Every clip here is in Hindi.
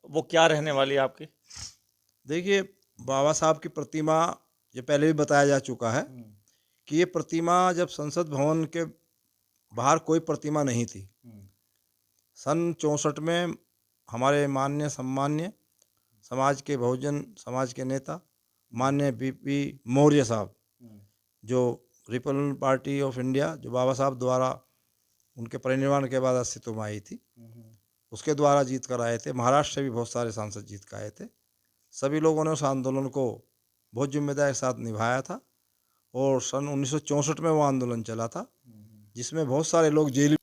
वो क्या रहने वाली है आपकी? देखिए, बाबा साहब की प्रतिमा, ये पहले भी बताया जा चुका है कि ये प्रतिमा जब संसद भवन के बाहर कोई प्रतिमा नहीं थी। सन 64 में हमारे माननीय सम्मान्य समाज के बहुजन समाज के नेता माननीय बीपी मौर्य साहब, जो रिपब्लिकन पार्टी ऑफ इंडिया जो बाबा साहब द्वारा उनके परिनिर्वाण के बाद अस्तित्व में आई थी, उसके द्वारा जीत कर आए थे। महाराष्ट्र से भी बहुत सारे सांसद जीत कर आए थे। सभी लोगों ने उस आंदोलन को बहुत जिम्मेदारी के साथ निभाया था और सन 1964 में वो आंदोलन चला था, जिसमें बहुत सारे लोग जेल।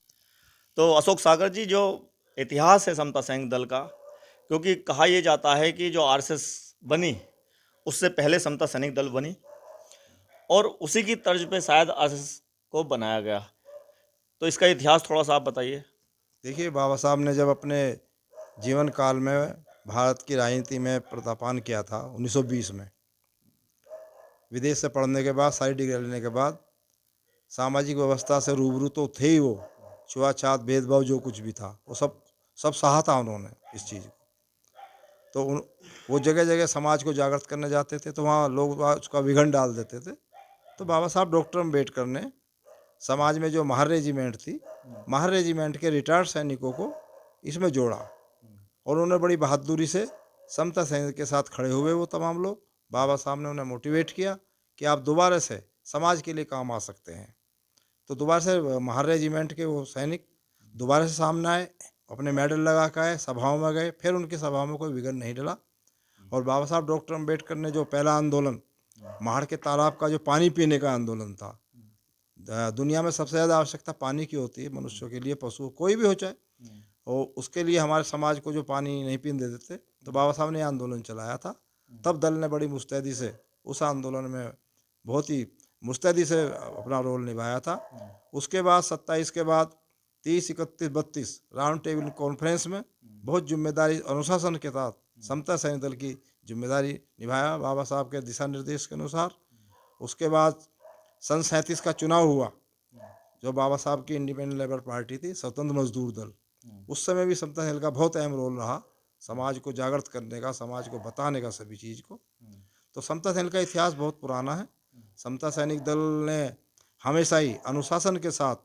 तो अशोक सागर जी, जो इतिहास है समता सैनिक दल का, क्योंकि कहा यह जाता है कि जो आरएसएस बनी उससे पहले समता सैनिक दल बनी और उसी की तर्ज पे शायद आरएसएस को बनाया गया। तो इसका इतिहास थोड़ा सा आप बताइए। देखिए, बाबा साहब ने जब अपने जीवन काल में भारत की राजनीति में पदार्पण किया था 1920 में, विदेश से पढ़ने के बाद, सारी डिग्री लेने के बाद, सामाजिक व्यवस्था से रूबरू तो थे ही वो। छुआछात, भेदभाव जो कुछ भी था वो सब सब सहा था उन्होंने इस चीज़ को। तो वो जगह जगह समाज को जागृत करने जाते थे, तो वहाँ लोग उसका विघन डाल देते थे। तो बाबा साहब डॉक्टर अम्बेडकर ने समाज में जो महार रेजिमेंट थी, महार रेजिमेंट के रिटायर्ड सैनिकों को इसमें जोड़ा और उन्होंने बड़ी बहादुरी से समता सैनिक के साथ खड़े हुए। वो तमाम लोग, बाबा साहब ने उन्हें मोटिवेट किया कि आप दोबारा से समाज के लिए काम आ सकते हैं। तो दोबारा से महार रेजिमेंट के वो सैनिक दोबारा से सामने आए, अपने मेडल लगा कर आए, सभाओं में गए, फिर उनकी सभाओं में कोई विघन नहीं डला। और बाबा साहब डॉक्टर अम्बेडकर ने जो पहला आंदोलन, महाड़ के तालाब का जो पानी पीने का आंदोलन था, दुनिया में सबसे ज़्यादा आवश्यकता पानी की होती है मनुष्यों के लिए, पशु कोई भी हो चाहे, और उसके लिए हमारे समाज को जो पानी नहीं पीने देते थे, तो बाबा साहब ने आंदोलन चलाया था। तब दल ने बड़ी मुस्तैदी से उस आंदोलन में बहुत ही मुस्तैदी से अपना रोल निभाया था। उसके बाद 27 के बाद 30, 31, 32 राउंड टेबल कॉन्फ्रेंस में बहुत जिम्मेदारी अनुशासन के साथ समता सैनिक दल की जिम्मेदारी निभाया बाबा साहब के दिशा निर्देश के अनुसार। उसके बाद सन 37 का चुनाव हुआ, जो बाबा साहब की इंडिपेंडेंट लेबर पार्टी थी, स्वतंत्र मजदूर दल। उस समय भी समता सैनिक का बहुत अहम रोल रहा, समाज को जागृत करने का, समाज को बताने का सभी चीज़ को। तो समता सैनिक का इतिहास बहुत पुराना है। समता सैनिक दल ने हमेशा ही अनुशासन के साथ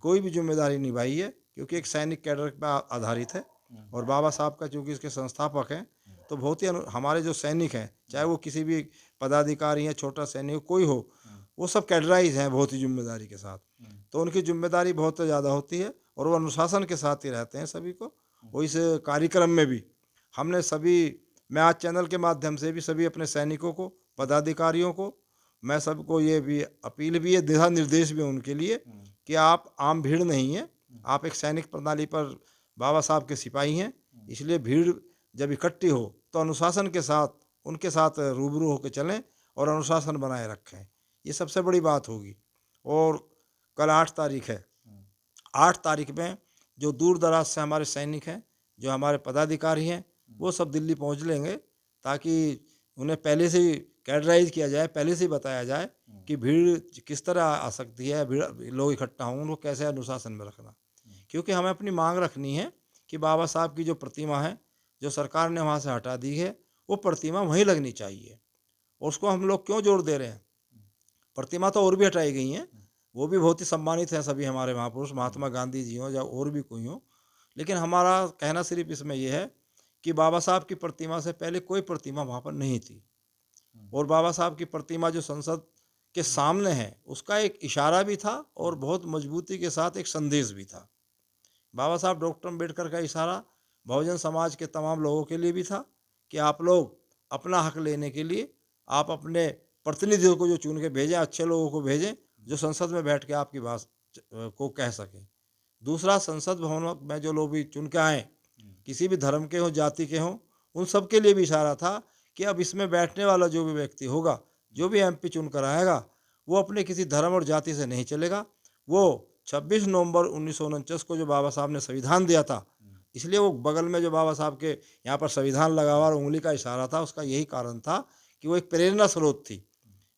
कोई भी जिम्मेदारी निभाई है, क्योंकि एक सैनिक कैडर पर आधारित है। और बाबा साहब का चूँकि इसके संस्थापक हैं, तो बहुत ही हमारे जो सैनिक हैं, चाहे वो किसी भी पदाधिकारी हैं, छोटा सैनिक हो, कोई हो, वो सब कैडराइज हैं बहुत ही जिम्मेदारी के साथ। तो उनकी जिम्मेदारी बहुत ज़्यादा होती है और वो अनुशासन के साथ ही रहते हैं सभी को। वो इस कार्यक्रम में भी हमने सभी, मैं आज चैनल के माध्यम से भी सभी अपने सैनिकों को, पदाधिकारियों को, मैं सबको ये भी अपील भी है, दिशा निर्देश भी है उनके लिए कि आप आम भीड़ नहीं है, आप एक सैनिक प्रणाली पर बाबा साहब के सिपाही हैं, इसलिए भीड़ जब इकट्ठी हो तो अनुशासन के साथ उनके साथ रूबरू होकर चलें और अनुशासन बनाए रखें। ये सबसे बड़ी बात होगी। और कल 8 तारीख है, 8 तारीख में जो दूर दराज से हमारे सैनिक हैं, जो हमारे पदाधिकारी हैं, वो सब दिल्ली पहुंच लेंगे, ताकि उन्हें पहले से ही कैडराइज किया जाए, पहले से ही बताया जाए कि भीड़ किस तरह आ सकती है, भीड़ लोग इकट्ठा हों, उनको कैसे अनुशासन में रखना। क्योंकि हमें अपनी मांग रखनी है कि बाबा साहब की जो प्रतिमा है, जो सरकार ने वहाँ से हटा दी है, वो प्रतिमा वहीं लगनी चाहिए। और उसको हम लोग क्यों जोर दे रहे हैं? प्रतिमा तो और भी हटाई गई हैं, वो भी बहुत ही सम्मानित हैं सभी हमारे महापुरुष, महात्मा गांधी जी हों या और भी कोई हो। लेकिन हमारा कहना सिर्फ इसमें यह है कि बाबा साहब की प्रतिमा से पहले कोई प्रतिमा वहाँ पर नहीं थी, और बाबा साहब की प्रतिमा जो संसद के सामने है, उसका एक इशारा भी था और बहुत मजबूती के साथ एक संदेश भी था। बाबा साहब डॉक्टर अम्बेडकर का इशारा बहुजन समाज के तमाम लोगों के लिए भी था कि आप लोग अपना हक लेने के लिए आप अपने प्रतिनिधियों को जो चुन के भेजें, अच्छे लोगों को भेजें, जो संसद में बैठ के आपकी बात को कह सकें। दूसरा, संसद भवन में जो लोग भी चुन के आए, किसी भी धर्म के हों, जाति के हों, उन सब के लिए भी इशारा था कि अब इसमें बैठने वाला जो भी व्यक्ति होगा, जो भी एमपी चुन कर आएगा, वो अपने किसी धर्म और जाति से नहीं चलेगा। वो 26 नवंबर 1949 को जो बाबा साहब ने संविधान दिया था, इसलिए वो बगल में जो बाबा साहब के यहाँ पर संविधान लगा हुआ और उंगली का इशारा था, उसका यही कारण था कि वो एक प्रेरणा स्रोत थी।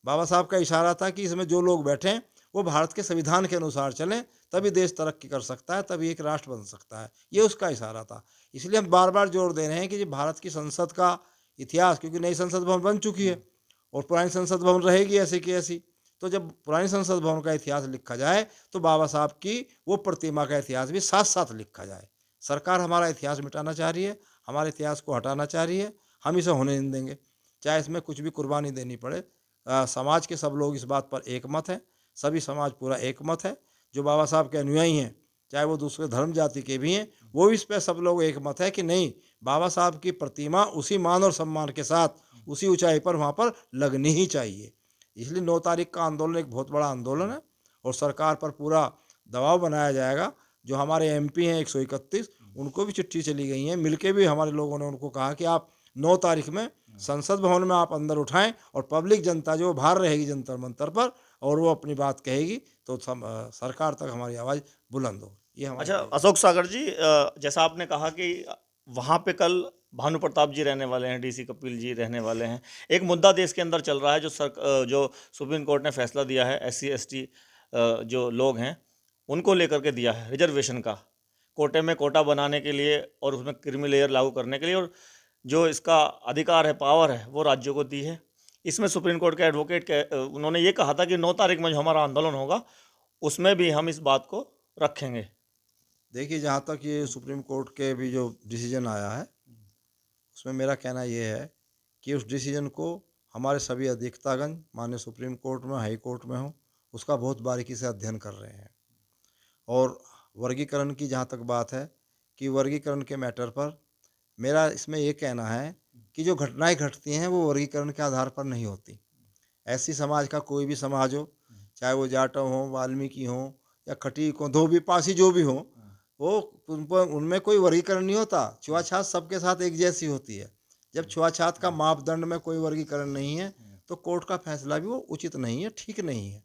बाबा साहब का इशारा था कि इसमें जो लोग बैठें वो भारत के संविधान के अनुसार चलें, तभी देश तरक्की कर सकता है, तभी एक राष्ट्र बन सकता है। ये उसका इशारा था। इसलिए हम बार बार जोर दे रहे हैं कि जो भारत की संसद का इतिहास, क्योंकि नई संसद भवन बन चुकी है और पुरानी संसद भवन रहेगी ऐसी की ऐसी, तो जब पुरानी संसद भवन का इतिहास लिखा जाए तो बाबा साहब की वो प्रतिमा का इतिहास भी साथ साथ लिखा जाए। सरकार हमारा इतिहास मिटाना चाह रही है, हमारे इतिहास को हटाना चाह रही है, हम इसे होने नहीं देंगे, चाहे इसमें कुछ भी कुर्बानी देनी पड़े। समाज के सब लोग इस बात पर एकमत हैं, सभी समाज पूरा एकमत है। जो बाबा साहब के अनुयायी हैं, चाहे वो दूसरे धर्म जाति के भी हैं, वो भी इस पर सब लोग एकमत है कि नहीं, बाबा साहब की प्रतिमा उसी मान और सम्मान के साथ उसी ऊंचाई पर वहाँ पर लगनी ही चाहिए। इसलिए 9 तारीख का आंदोलन एक बहुत बड़ा आंदोलन है और सरकार पर पूरा दबाव बनाया जाएगा। जो हमारे एमपी हैं 131, उनको भी चिट्ठी चली गई है, मिलके भी हमारे लोगों ने उनको कहा कि आप 9 तारीख में संसद भवन में आप अंदर उठाएं और पब्लिक जनता जो बाहर रहेगी जंतर मंतर पर और वो अपनी बात कहेगी तो सरकार तक हमारी आवाज़ बुलंद हो। ये हमारी अच्छा अशोक सागर जी, जैसा आपने कहा कि वहाँ पे कल भानु प्रताप जी रहने वाले हैं, डीसी कपिल जी रहने वाले हैं। एक मुद्दा देश के अंदर चल रहा है जो सुप्रीम कोर्ट ने फैसला दिया है, SC ST जो लोग हैं उनको लेकर के दिया है, रिजर्वेशन का, कोटे में कोटा बनाने के लिए और उसमें क्रीमी लेयर लागू करने के लिए, और जो इसका अधिकार है, पावर है, वो राज्यों को दी है। इसमें सुप्रीम कोर्ट के एडवोकेट उन्होंने ये कहा था कि 9 तारीख में जो हमारा आंदोलन होगा उसमें भी हम इस बात को रखेंगे। देखिए, जहाँ तक ये सुप्रीम कोर्ट के भी जो डिसीजन आया है, उसमें मेरा कहना ये है कि उस डिसीजन को हमारे सभी अधिवक्तागण माननीय सुप्रीम कोर्ट में, हाई कोर्ट में हो, उसका बहुत बारीकी से अध्ययन कर रहे हैं। और वर्गीकरण की जहाँ तक बात है कि वर्गीकरण के मैटर पर मेरा इसमें ये कहना है कि जो घटनाएं घटती हैं वो वर्गीकरण के आधार पर नहीं होती। ऐसी समाज का कोई भी समाज हो, चाहे वो जाटव हो, वाल्मीकि हो या खटीक हो, धोबी पासी जो भी हो, वो उनमें कोई वर्गीकरण नहीं होता। छुआछात सबके साथ एक जैसी होती है। जब छुआछात का मापदंड में कोई वर्गीकरण नहीं है तो कोर्ट का फैसला भी वो उचित नहीं है, ठीक नहीं है।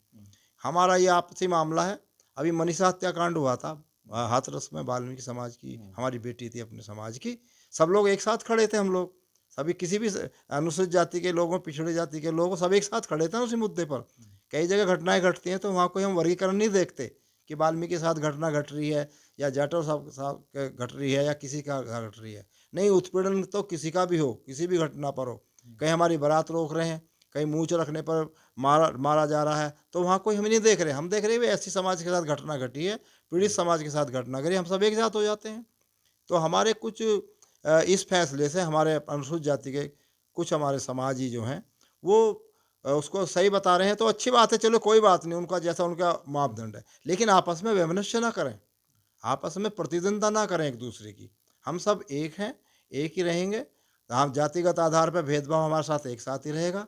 हमारा ये आपसी मामला है। अभी मनीषा हत्याकांड हुआ था हाथरस में, वाल्मीकि समाज की हमारी बेटी थी, अपने समाज की, सब लोग एक साथ खड़े थे। हम लोग सभी, किसी भी अनुसूचित जाति के लोगों, पिछड़े जाति के लोगों, सब एक साथ खड़े थे उसी मुद्दे पर। कई जगह घटनाएं घटती हैं तो वहाँ कोई हम वर्गीकरण नहीं देखते कि वाल्मीकि के साथ घटना घट रही है या जाटव साहब के घट रही है या किसी का घट रही है। नहीं, उत्पीड़न तो किसी का भी हो, किसी भी घटना पर हो। कहीं हमारी बारात रोक रहे हैं, कहीं मूंछ रखने पर मारा जा रहा है, तो वहाँ कोई हम नहीं देख रहे। हम देख रहे हैं ऐसी समाज के साथ घटना घटी है, पीड़ित समाज के साथ घटना घटी, हम सब एक साथ हो जाते हैं। तो हमारे कुछ इस फैसले से हमारे अनुसूचित जाति के कुछ हमारे समाजी जो हैं वो उसको सही बता रहे हैं, तो अच्छी बात है, चलो कोई बात नहीं, उनका जैसा उनका मापदंड है। लेकिन आपस में वैमनस्य ना करें, आपस में प्रतिद्वंदता ना करें एक दूसरे की। हम सब एक हैं, एक ही रहेंगे। हम जातिगत आधार पर भेदभाव हमारे साथ एक साथ ही रहेगा।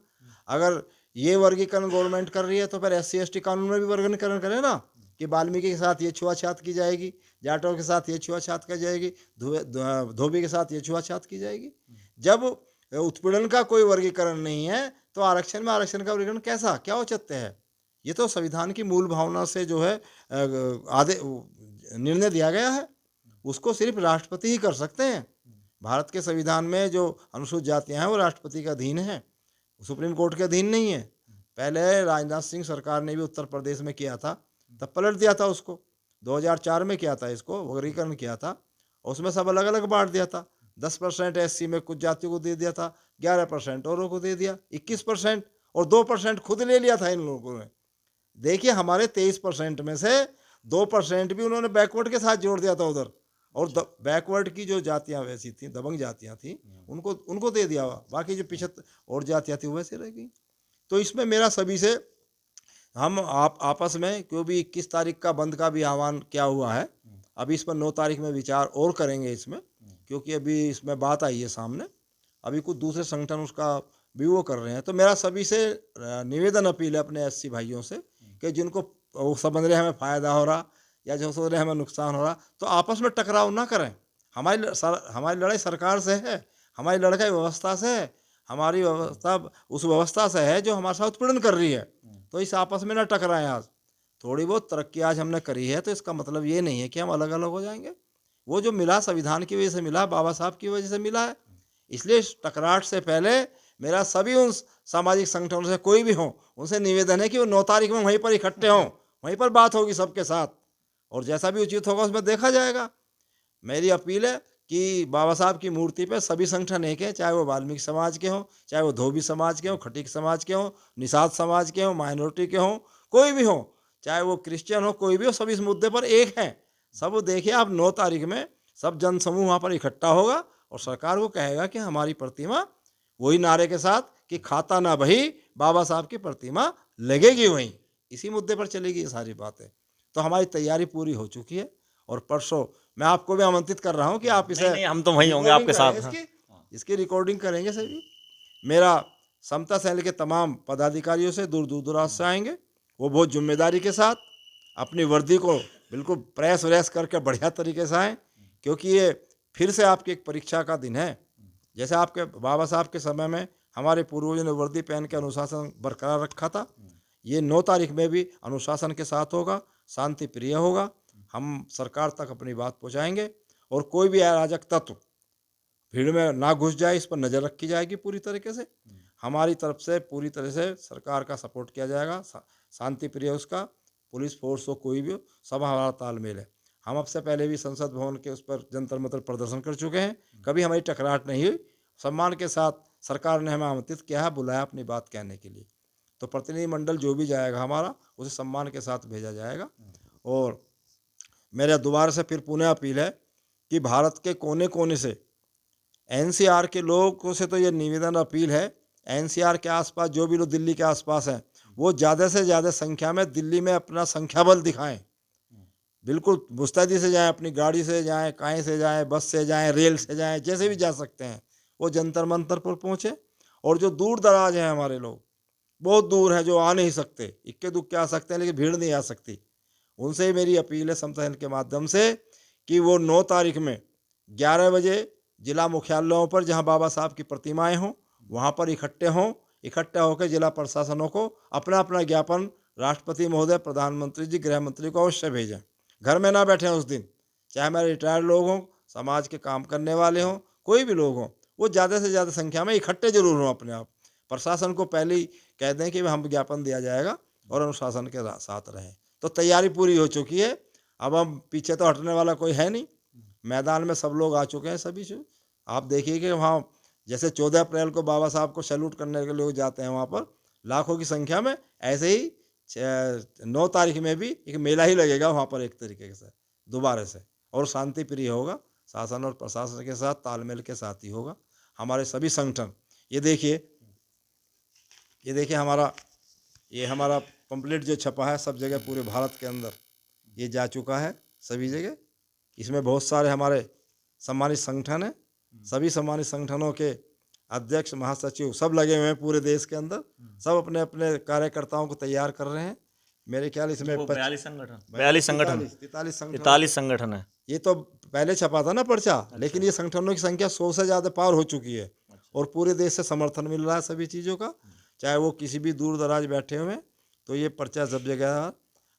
अगर ये वर्गीकरण गवर्नमेंट कर रही है तो फिर SC ST कानून में भी वर्गीकरण करें ना, कि वाल्मीकि के साथ ये छुआछात की जाएगी, जाटों के साथ ये छुआछात की जाएगी, धोबी के साथ ये छुआछात की जाएगी। जब उत्पीड़न का कोई वर्गीकरण नहीं है तो आरक्षण में आरक्षण का वर्गीकरण कैसा, क्या औचित्य है? ये तो संविधान की मूल भावना से जो है आदे निर्णय दिया गया है, उसको सिर्फ राष्ट्रपति ही कर सकते हैं। भारत के संविधान में जो अनुसूचित जातियां हैं वो राष्ट्रपति के अधीन है, सुप्रीम कोर्ट के अधीन नहीं है। पहले राजनाथ सिंह सरकार ने भी उत्तर प्रदेश में किया था, तब पलट दिया था उसको। 2004 में किया था, इसको वर्गीकरण किया था, उसमें सब अलग अलग बांट दिया था। 10% SC में कुछ जातियों को दे दिया था, 11% औरों को दे दिया, 21% और 2% खुद ले लिया था इन लोगों ने। देखिए, हमारे 23% में से 2% भी उन्होंने बैकवर्ड के साथ जोड़ दिया था उधर, और बैकवर्ड की जो जातियां वैसी थी, दबंग जातियां थी, उनको दे दिया। बाकी जो 75 और जातियां थी वैसे रह गई। तो इसमें मेरा सभी से, हम आपस में, क्यों भी 21 तारीख का बंद का भी आह्वान किया हुआ है, अभी इस पर 9 तारीख में विचार और करेंगे इसमें, क्योंकि अभी इसमें बात आई है सामने, अभी कुछ दूसरे संगठन उसका भी वो कर रहे हैं। तो मेरा सभी से निवेदन अपील है अपने SC भाइयों से कि जिनको वो समझ रहे हमें फ़ायदा हो रहा या जो सोच रहे हमें नुकसान हो रहा, तो आपस में टकराव ना करें। हमारी लड़ाई सरकार से है, हमारी लड़ाई व्यवस्था से है, हमारी व्यवस्था उस व्यवस्था से है जो हमारे साथ उत्पीड़न कर रही है। तो इस आपस में ना टकराएं। आज थोड़ी बहुत तरक्की आज हमने करी है तो इसका मतलब ये नहीं है कि हम अलग अलग हो जाएंगे। वो जो मिला संविधान की वजह से मिला, बाबा साहब की वजह से मिला है। इसलिए इस टकराट से पहले मेरा सभी उन सामाजिक संगठनों से कोई भी हो, उनसे निवेदन है कि वो 9 तारीख में वहीं पर इकट्ठे हों, वहीं पर बात होगी सबके साथ, और जैसा भी उचित होगा उसमें देखा जाएगा। मेरी अपील है कि बाबा साहब की मूर्ति पे सभी संगठन एक है, चाहे वो वाल्मीकि समाज के हों, चाहे वो धोबी समाज के हों, खटीक समाज के हों, निषाद समाज के हों, माइनॉरिटी के हों, कोई भी हों, चाहे वो क्रिश्चियन हो, कोई भी हो, सब इस मुद्दे पर एक हैं। सब देखिए आप 9 तारीख में सब जनसमूह वहाँ पर इकट्ठा होगा और सरकार को कहेगा कि हमारी प्रतिमा, वही नारे के साथ कि खाता ना बही, बाबा साहब की प्रतिमा लगेगी वहीं। इसी मुद्दे पर चलेगी ये सारी बातें। तो हमारी तैयारी पूरी हो चुकी है और परसों मैं आपको भी आमंत्रित कर रहा हूँ कि आप इसे नहीं, हम तो वहीं होंगे रिकॉर्डिंग आपके साथ। करें, हाँ। इसकी रिकॉर्डिंग करेंगे सभी। मेरा समता सैनिक के तमाम पदाधिकारियों से दूर दूर दराज से आएंगे, वो बहुत जिम्मेदारी के साथ अपनी वर्दी को बिल्कुल प्रेस व्रेस करके बढ़िया तरीके से आएँ, क्योंकि ये फिर से आपकी एक परीक्षा का दिन है। जैसे आपके बाबा साहब के समय में हमारे पूर्वजों ने वर्दी पहन के अनुशासन बरकरार रखा था, ये 9 तारीख में भी अनुशासन के साथ होगा, शांति प्रिय होगा। हम सरकार तक अपनी बात पहुंचाएंगे और कोई भी अराजक तत्व भीड़ में ना घुस जाए, इस पर नज़र रखी जाएगी पूरी तरीके से। हमारी तरफ से पूरी तरह से सरकार का सपोर्ट किया जाएगा, शांति प्रिय उसका पुलिस फोर्स हो, कोई भी हो, सब हमारा तालमेल है। हम अब से पहले भी संसद भवन के उस पर जंतर मंतर प्रदर्शन कर चुके हैं, कभी हमारी टकराहट नहीं हुई। सम्मान के साथ सरकार ने हमें आमंत्रित किया है, बुलाया अपनी बात कहने के लिए। तो प्रतिनिधिमंडल जो भी जाएगा हमारा, उसे सम्मान के साथ भेजा जाएगा। और मेरा दोबारा से फिर पुनः अपील है कि भारत के कोने कोने से एनसीआर के लोगों से तो ये निवेदन अपील है, एनसीआर के आसपास जो भी लोग दिल्ली के आसपास हैं, वो ज़्यादा से ज़्यादा संख्या में दिल्ली में अपना संख्या बल दिखाएं। बिल्कुल मुस्तैदी से जाएं, अपनी गाड़ी से जाएं, काएँ से जाएं, बस से जाएं, रेल से जाएं, जैसे भी जा सकते हैं वो जंतर मंतर पर पहुँचे। और जो दूर दराज हैं हमारे लोग, बहुत दूर हैं, जो आ नहीं सकते, इक्के दुक्के आ सकते हैं लेकिन भीड़ नहीं आ सकती, उनसे मेरी अपील है समता के माध्यम से कि वो 9 तारीख में 11 बजे जिला मुख्यालयों पर जहां बाबा साहब की प्रतिमाएं हों, वहां पर इकट्ठे होकर जिला प्रशासनों को अपना अपना ज्ञापन राष्ट्रपति महोदय, प्रधानमंत्री जी, गृह मंत्री को अवश्य भेजें। घर में ना बैठें उस दिन, चाहे हमारे रिटायर्ड लोग हों, समाज के काम करने वाले हों, कोई भी लोग हों, वो ज़्यादा से ज़्यादा संख्या में इकट्ठे जरूर हों। अपने आप प्रशासन को पहले ही कह दें कि हम ज्ञापन दिया जाएगा और अनुशासन के साथ रहें। तो तैयारी पूरी हो चुकी है, अब हम पीछे तो हटने वाला कोई है नहीं। मैदान में सब लोग आ चुके हैं सभी से। आप देखिए कि वहाँ जैसे 14 अप्रैल को बाबा साहब को सैल्यूट करने के लोग जाते हैं, वहाँ पर लाखों की संख्या में, ऐसे ही 9 तारीख में भी एक मेला ही लगेगा वहाँ पर एक तरीके से दोबारा से, और शांति प्रिय होगा, शासन और प्रशासन के साथ तालमेल के साथ ही होगा। हमारे सभी संगठन, ये देखिए हमारा पंपलेट जो छपा है सब जगह पूरे भारत के अंदर ये जा चुका है, सभी जगह। इसमें बहुत सारे हमारे सम्मानित संगठन हैं, सभी सम्मानित संगठनों के अध्यक्ष, महासचिव सब लगे हुए हैं पूरे देश के अंदर, सब अपने अपने कार्यकर्ताओं को तैयार कर रहे हैं। मेरे ख्याल इसमें 42 संगठन 43 संगठन है। ये तो पहले छपा था ना पर्चा, लेकिन ये संगठनों की संख्या 100 से ज़्यादा पार हो चुकी है और पूरे देश से समर्थन मिल रहा है सभी चीज़ों का, चाहे वो किसी भी दूर दराज बैठे हुए हैं। तो ये पर्चा सब जगह है।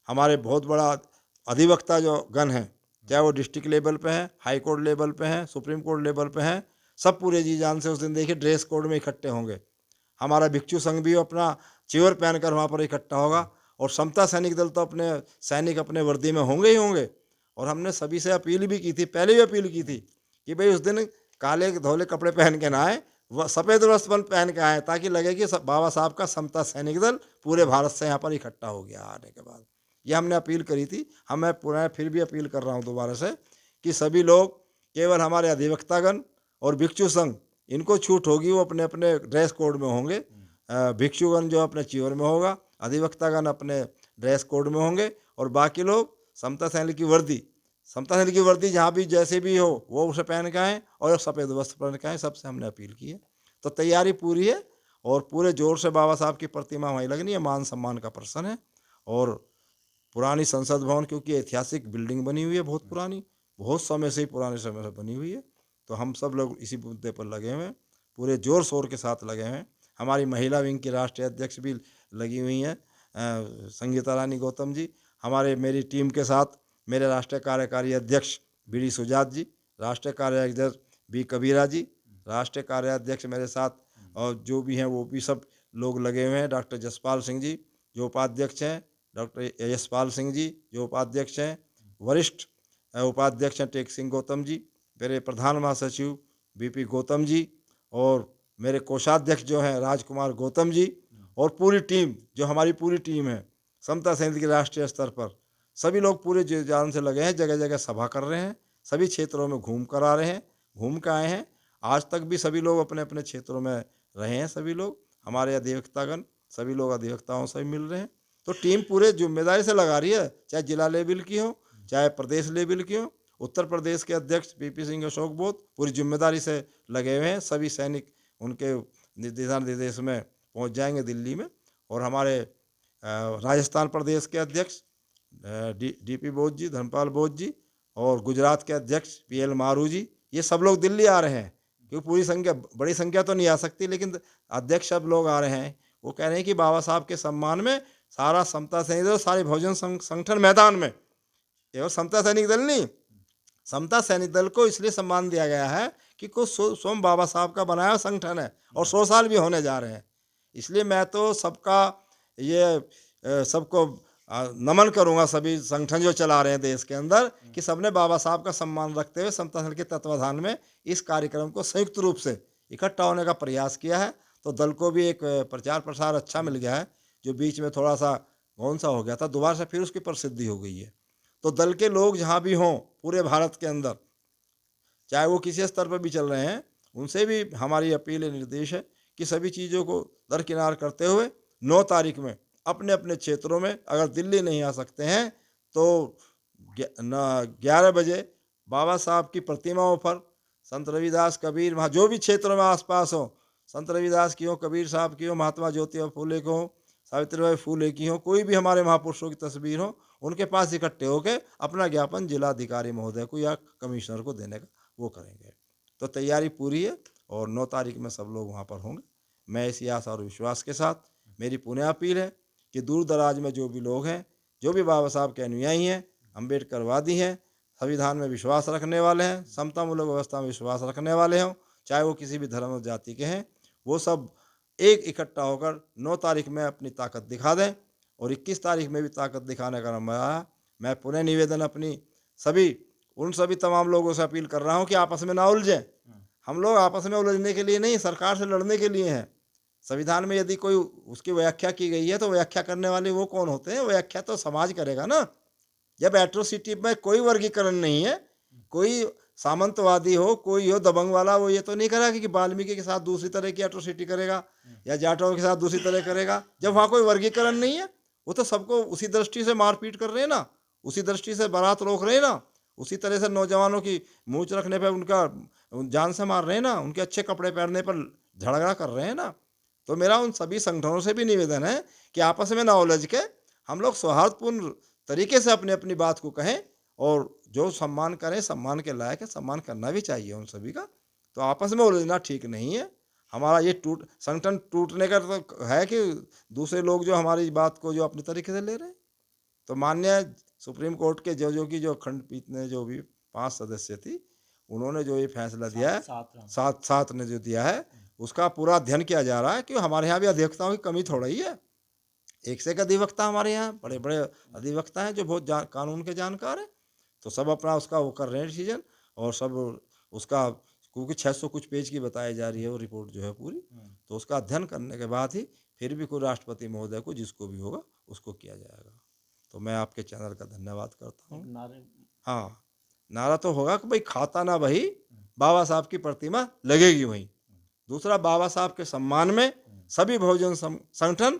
हमारे बहुत बड़ा अधिवक्ता जो गण हैं, चाहे वो डिस्ट्रिक्ट लेवल पे हैं, हाई कोर्ट लेवल पे हैं, सुप्रीम कोर्ट लेवल पे हैं, सब पूरे जी जान से उस दिन देखिए ड्रेस कोड में इकट्ठे होंगे। हमारा भिक्षु संघ भी अपना चिवर पहनकर वहाँ पर इकट्ठा होगा और समता सैनिक दल तो अपने सैनिक अपने वर्दी में होंगे ही होंगे। और हमने सभी से अपील भी की थी, पहले भी अपील की थी कि भाई उस दिन काले धोले कपड़े पहन के ना आए, वह सफ़ेद वस्त्र पहन के आए, ताकि लगे कि बाबा साहब का समता सैनिक दल पूरे भारत से यहाँ पर इकट्ठा हो गया आने के बाद। ये हमने अपील करी थी। मैं पुनः फिर भी अपील कर रहा हूँ दोबारा से कि सभी लोग, केवल हमारे अधिवक्तागण और भिक्षु संघ, इनको छूट होगी, वो अपने अपने ड्रेस कोड में होंगे। भिक्षुगण जो अपने चिवर में होगा, अधिवक्तागण अपने ड्रेस कोड में होंगे, और बाकी लोग समता सैनिक की वर्दी जहाँ भी जैसे भी हो वो उसे पहन के आएँ और सफ़ेद वस्त्र पहन के आएँ। सबसे हमने अपील की है। तो तैयारी पूरी है और पूरे जोर से बाबा साहब की प्रतिमा वहीं लगनी है। मान सम्मान का प्रश्न है। और पुरानी संसद भवन, क्योंकि ऐतिहासिक बिल्डिंग बनी हुई है, बहुत पुरानी, बहुत समय से ही पुराने समय से बनी हुई है, तो हम सब लोग इसी मुद्दे पर लगे हुए हैं, पूरे जोर शोर के साथ लगे हुए हैं। हमारी महिला विंग की राष्ट्रीय अध्यक्ष भी लगी हुई हैं, संगीता रानी गौतम जी। मेरी टीम के साथ मेरे राष्ट्रीय कार्यकारी अध्यक्ष बीडी सुजात जी, राष्ट्रीय कार्याध्यक्ष बी कबीरा जी, राष्ट्रीय कार्याध्यक्ष मेरे साथ और जो भी हैं वो भी सब लोग लगे हुए हैं। डॉक्टर जसपाल सिंह जी जो उपाध्यक्ष हैं, डॉक्टर यशपाल सिंह जी जो उपाध्यक्ष हैं, वरिष्ठ उपाध्यक्ष हैं टेक सिंह गौतम जी, मेरे प्रधान महासचिव बीपी गौतम जी, और मेरे कोषाध्यक्ष जो हैं राजकुमार गौतम जी, और पूरी टीम जो हमारी पूरी टीम है समता समिति के राष्ट्रीय स्तर पर, सभी लोग पूरे जी जान से लगे हैं। जगह जगह सभा कर रहे हैं, सभी क्षेत्रों में घूम कर आ रहे हैं, घूम कर आए हैं। आज तक भी सभी लोग अपने अपने क्षेत्रों में रहे हैं। सभी लोग हमारे अधिवक्तागण, सभी लोग अधिवक्ताओं से मिल रहे हैं। तो टीम पूरे जिम्मेदारी से लगा रही है, चाहे जिला लेवल की हो, चाहे प्रदेश लेवल की हो। उत्तर प्रदेश के अध्यक्ष पीपी सिंह अशोक बोध पूरी जिम्मेदारी से लगे हुए हैं। सभी सैनिक उनके निर्देश में पहुंच जाएंगे दिल्ली में। और हमारे राजस्थान प्रदेश के अध्यक्ष डीपी बोध जी, धर्मपाल बोध जी, और गुजरात के अध्यक्ष पीएल मारू जी, ये सब लोग दिल्ली आ रहे हैं। क्योंकि पूरी संख्या, बड़ी संख्या तो नहीं आ सकती, लेकिन अध्यक्ष सब लोग आ रहे हैं। वो कह रहे हैं कि बाबा साहब के सम्मान में सारा समता सैनिक दल, सारे बहुजन संगठन मैदान में, केवल समता सैनिक दल नहीं, समता सैनिक दल को इसलिए सम्मान दिया गया है कि कुछ स्वयं बाबा साहब का बनाया संगठन है और 100 साल भी होने जा रहे हैं। इसलिए मैं तो सबका ये सबको नमन करूंगा, सभी संगठन जो चला रहे हैं देश के अंदर, कि सबने बाबा साहब का सम्मान रखते हुए समता दल के तत्वाधान में इस कार्यक्रम को संयुक्त रूप से इकट्ठा होने का प्रयास किया है। तो दल को भी एक प्रचार प्रसार अच्छा मिल गया है, जो बीच में थोड़ा सा गौन सा हो गया था, दोबारा से फिर उसकी प्रसिद्धि हो गई है। तो दल के लोग जहाँ भी हों पूरे भारत के अंदर, चाहे वो किसी स्तर पर भी चल रहे हैं, उनसे भी हमारी अपील निर्देश है कि सभी चीज़ों को दरकिनार करते हुए 9 तारीख में अपने अपने क्षेत्रों में, अगर दिल्ली नहीं आ सकते हैं तो 11 बजे बाबा साहब की प्रतिमाओं पर, संत रविदास, कबीर, वहाँ जो भी क्षेत्रों में आसपास हो, संत रविदास की हो, कबीर साहब की हो, महात्मा ज्योतिबा फूले को हो, सावित्रीबाई फूले की हो, कोई भी हमारे महापुरुषों की तस्वीर हो, उनके पास इकट्ठे होकर अपना ज्ञापन जिलाधिकारी महोदय को या कमिश्नर को देने का वो करेंगे। तो तैयारी पूरी है और 9 तारीख में सब लोग वहाँ पर होंगे। मैं इसी आशा और विश्वास के साथ, मेरी पुनः अपील है कि दूर दराज में जो भी लोग हैं, जो भी बाबा साहब के अनुयायी हैं, अम्बेडकरवादी हैं, संविधान में विश्वास रखने वाले हैं, समतामूलक व्यवस्था में विश्वास रखने वाले हों, चाहे वो किसी भी धर्म और जाति के हैं, वो सब एक इकट्ठा होकर 9 तारीख में अपनी ताकत दिखा दें। और 21 तारीख में भी ताकत दिखाने का नंबर आया। मैं पुनः निवेदन अपनी सभी तमाम लोगों से अपील कर रहा हूँ कि आपस में ना उलझें। हम लोग आपस में उलझने के लिए नहीं, सरकार से लड़ने के लिए हैं। संविधान में यदि कोई उसकी व्याख्या की गई है तो व्याख्या करने वाले वो कौन होते हैं? व्याख्या तो समाज करेगा ना। जब एट्रोसिटी में कोई वर्गीकरण नहीं है, कोई सामंतवादी हो, कोई हो दबंग वाला, वो ये तो नहीं करेगा कि वाल्मीकि के साथ दूसरी तरह की एट्रोसिटी करेगा या जाटों के साथ दूसरी तरह करेगा। जब वहाँ कोई वर्गीकरण नहीं है, वो तो सबको उसी दृष्टि से मारपीट कर रहे हैं ना, उसी दृष्टि से बारात रोक रहे हैं ना, उसी तरह से नौजवानों की मूंछ रखने पर उनका जान से मार रहे हैं ना, उनके अच्छे कपड़े पहनने पर झगड़ा कर रहे हैं ना। तो मेरा उन सभी संगठनों से भी निवेदन है कि आपस में ना उलझ के हम लोग सौहार्दपूर्ण तरीके से अपनी अपनी बात को कहें, और जो सम्मान करें, सम्मान के लायक है, सम्मान करना भी चाहिए उन सभी का। तो आपस में उलझना ठीक नहीं है। हमारा ये संगठन टूटने का तो है कि दूसरे लोग जो हमारी बात को जो अपनी तरीके से ले रहे हैं। तो माननीय सुप्रीम कोर्ट के जजों की जो खंडपीठ ने, जो भी 5 सदस्य थी, उन्होंने जो ये फैसला दिया है, सात ने जो दिया है, उसका पूरा अध्ययन किया जा रहा है। कि हमारे यहाँ भी अधिवक्ताओं की कमी थोड़ा ही है। एक से एक अधिवक्ता हमारे यहाँ, बड़े बड़े अधिवक्ता हैं जो बहुत कानून के जानकार हैं। तो सब अपना उसका वो कर रहे हैं डिसीजन, और सब उसका, क्योंकि 600 कुछ पेज की बताई जा रही है वो रिपोर्ट जो है पूरी, तो उसका अध्ययन करने के बाद ही फिर भी कोई राष्ट्रपति महोदय को, जिसको भी होगा, उसको किया जाएगा। तो मैं आपके चैनल का धन्यवाद करता हूँ। हाँ, नारा तो होगा कि भाई खाता ना वही, बाबा साहब की प्रतिमा लगेगी वहीं। दूसरा, बाबा साहब के सम्मान में सभी बहुजन संगठन